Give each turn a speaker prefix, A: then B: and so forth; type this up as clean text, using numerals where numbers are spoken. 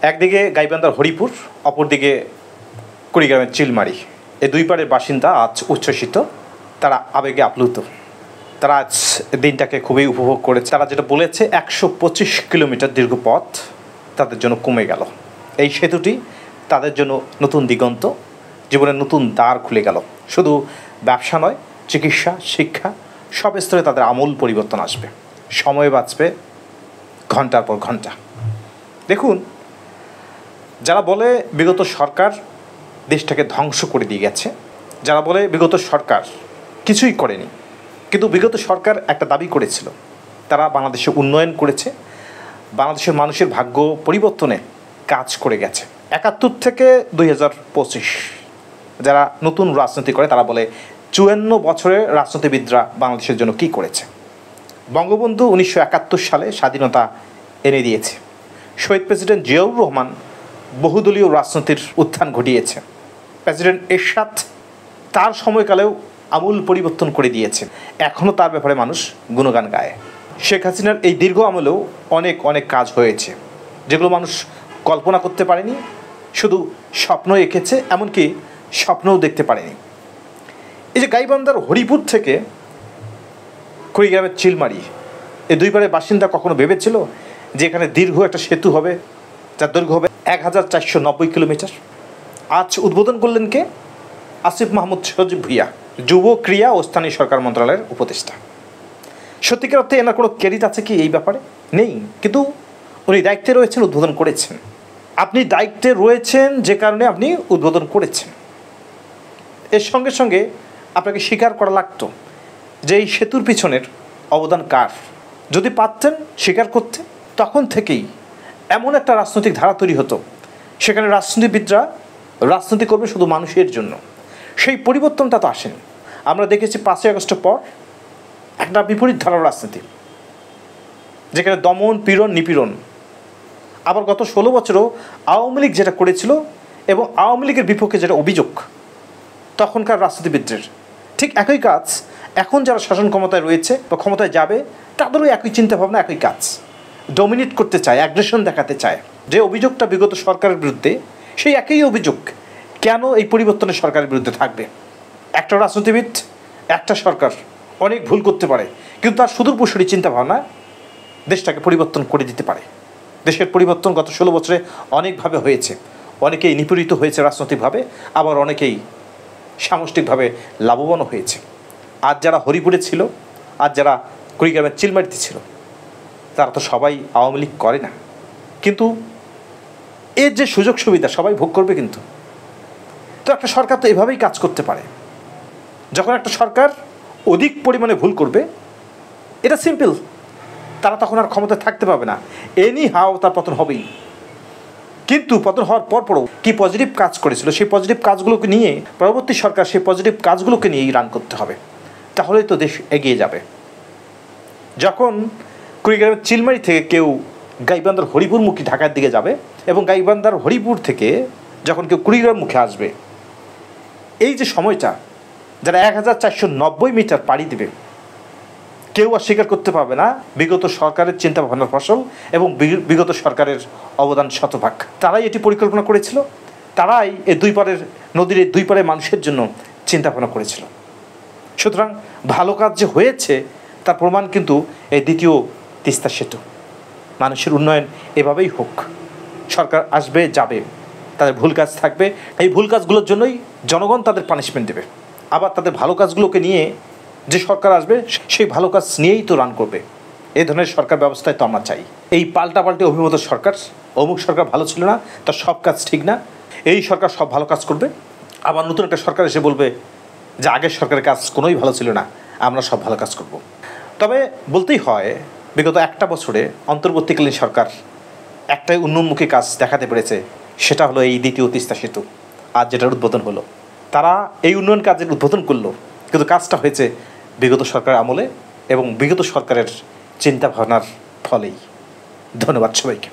A: একদিকে গাইবান্ধার হরিপুর, অপরদিকে কুড়িগ্রামের চিলমারি। এই দুই পাড়ের বাসিন্দা আজ উচ্ছ্বসিত, তারা আবেগে আপ্লুত। তারা আজ দিনটাকে খুবই উপভোগ করেছে। তারা যেটা বলেছে 125 কিলোমিটার দীর্ঘ পথ তাদের জন্য কমে গেল। এই সেতুটি তাদের জন্য নতুন দিগন্ত, জীবনের নতুন দ্বার খুলে গেল। শুধু ব্যবসা নয়, চিকিৎসা, শিক্ষা সব স্তরে তাদের আমূল পরিবর্তন আসবে। সময় বাঁচবে ঘন্টার পর ঘন্টা। দেখুন, যারা বলে বিগত সরকার দেশটাকে ধ্বংস করে দিয়ে গেছে, যারা বলে বিগত সরকার কিছুই করেনি, কিন্তু বিগত সরকার একটা দাবি করেছিল, তারা বাংলাদেশে উন্নয়ন করেছে, বাংলাদেশের মানুষের ভাগ্য পরিবর্তনে কাজ করে গেছে। 71 থেকে 2025 যারা নতুন রাজনীতি করে তারা বলে 54 বছরের রাজনীতিবিদরা বাংলাদেশের জন্য কী করেছে। বঙ্গবন্ধু 1971 সালে স্বাধীনতা এনে দিয়েছে। শহীদ প্রেসিডেন্ট জিয়াউর রহমান বহুদলীয় রাজনীতির উত্থান ঘটিয়েছে। প্রেসিডেন্ট এরশাদ তার সময়কালেও আমূল পরিবর্তন করে দিয়েছে। এখনও তার ব্যাপারে মানুষ গুণগান গায়। শেখ হাসিনার এই দীর্ঘ আমলেও অনেক কাজ হয়েছে, যেগুলো মানুষ কল্পনা করতে পারেনি, শুধু স্বপ্ন এঁকেছে, এমনকি স্বপ্নও দেখতে পারেনি। এই যে গাইবান্ধার হরিপুর থেকে কুড়িগ্রামের চিলমারি, এই দুই পাড়ের বাসিন্দা কখনো ভেবেছিল যে এখানে দীর্ঘ একটা সেতু হবে, যার দৈর্ঘ্য হবে 1490 কিলোমিটার। আজ উদ্বোধন করলেন কে? আসিফ মাহমুদ সজীব ভুইয়া, যুব ক্রীড়া ও স্থানীয় সরকার মন্ত্রণালয়ের উপদেষ্টা। সত্যিকার অর্থে এনার কোনো ক্রেডিট আছে কি এই ব্যাপারে? নেই, কিন্তু উনি দায়িত্বে রয়েছেন, উদ্বোধন করেছেন। আপনি দায়িত্বে রয়েছেন যে কারণে আপনি উদ্বোধন করেছেন। এর সঙ্গে সঙ্গে আপনাকে স্বীকার করা লাগতো যে এই সেতুর পিছনের অবদান কার। যদি পারতেন স্বীকার করতে, তখন থেকেই এমন একটা রাজনৈতিক ধারা তৈরি হতো, সেখানে রাজনীতিবিদরা রাজনীতি করবে শুধু মানুষের জন্য। সেই পরিবর্তনটা তো আসেনি। আমরা দেখেছি 5ই আগস্টের পর একটা বিপরীত ধারার রাজনীতি, যেখানে দমন, পীড়ন, নিপীড়ন। আবার গত 16 বছরও আওয়ামী লীগ যেটা করেছিল এবং আওয়ামী লীগের বিপক্ষে যেটা অভিযোগ তখনকার রাজনীতিবিদদের, ঠিক একই কাজ এখন যারা শাসন ক্ষমতায় রয়েছে বা ক্ষমতায় যাবে তাদেরও একই চিন্তাভাবনা, একই কাজ। ডমিনেট করতে চায়, অ্যাগ্রেশন দেখাতে চায়। যে অভিযোগটা বিগত সরকারের বিরুদ্ধে, সেই একই অভিযোগ কেন এই পরিবর্তনের সরকারের বিরুদ্ধে থাকবে? একটা রাজনীতিবিদ, একটা সরকার অনেক ভুল করতে পারে, কিন্তু তার সুদূরপ্রসারী চিন্তাভাবনা দেশটাকে পরিবর্তন করে দিতে পারে। দেশের পরিবর্তন গত 16 বছরে অনেকভাবে হয়েছে। অনেকেই নিপীড়িত হয়েছে রাজনৈতিকভাবে, আবার অনেকেই সামষ্টিকভাবে লাভবানও হয়েছে। আজ যারা হরিপুরে ছিল, আজ যারা কুড়িগ্রামের চিলমারিতে ছিল, তারা তো সবাই আওয়ামী লীগ করে না, কিন্তু এর যে সুযোগ সুবিধা সবাই ভোগ করবে। কিন্তু তো একটা সরকার তো এভাবেই কাজ করতে পারে। যখন একটা সরকার অধিক পরিমাণে ভুল করবে, এটা সিম্পল, তারা তখন আর ক্ষমতায় থাকতে পারবে না। এনি হাও তার পতন হবেই। কিন্তু পতন হওয়ার পরও কি পজিটিভ কাজ করেছিল, সেই পজিটিভ কাজগুলোকে নিয়ে পরবর্তী সরকার সেই পজিটিভ কাজগুলোকে নিয়েই রান করতে হবে, তাহলেই তো দেশ এগিয়ে যাবে। যখন কুড়িগ্রামের চিলমারি থেকে কেউ গাইবান্ধার হরিপুরমুখী ঢাকার দিকে যাবে এবং গাইবান্ধার হরিপুর থেকে যখন কেউ কুড়িগ্রাম মুখে আসবে, এই যে সময়টা, যারা 1490 মিটার পাড়ি দেবে, কেউ আর স্বীকার করতে পারবে না বিগত সরকারের চিন্তাভাবনার ফসল এবং বিগত সরকারের অবদান শতভাগ। তারাই এটি পরিকল্পনা করেছিল, তারাই এই দুই পাড়ের নদীর এই দুই পাড়ের মানুষের জন্য চিন্তাভাবনা করেছিল। সুতরাং ভালো কাজ যে হয়েছে তার প্রমাণ কিন্তু এই দ্বিতীয় তিস্তা সেতু। মানুষের উন্নয়ন এভাবেই হোক। সরকার আসবে যাবে, তাদের ভুল কাজ থাকবে, এই ভুল কাজগুলোর জন্যই জনগণ তাদের পানিশমেন্ট দেবে। আবার তাদের ভালো কাজগুলোকে নিয়ে যে সরকার আসবে সেই ভালো কাজ নিয়েই তো রান করবে। এই ধরনের সরকার ব্যবস্থায় তো আমরা চাই। এই পাল্টাপাল্টি অভিমত সরকার, অমুক সরকার ভালো ছিল না, তার সব কাজ ঠিক না, এই সরকার সব ভালো কাজ করবে, আবার নতুন একটা সরকার এসে বলবে যে আগের সরকারের কাজ কোনোই ভালো ছিল না, আমরা সব ভালো কাজ করব। তবে বলতেই হয়, বিগত একটা বছরে অন্তর্বর্তীকালীন সরকার একটাই উন্নয়নমুখী কাজ দেখাতে পেরেছে, সেটা হলো এই দ্বিতীয় তিস্তা সেতু। আজ যেটার উদ্বোধন হলো, তারা এই উন্নয়ন কাজের উদ্বোধন করলো, কিন্তু কাজটা হয়েছে বিগত সরকারের আমলে এবং বিগত সরকারের চিন্তাভাবনার ফলেই। ধন্যবাদ সবাইকে।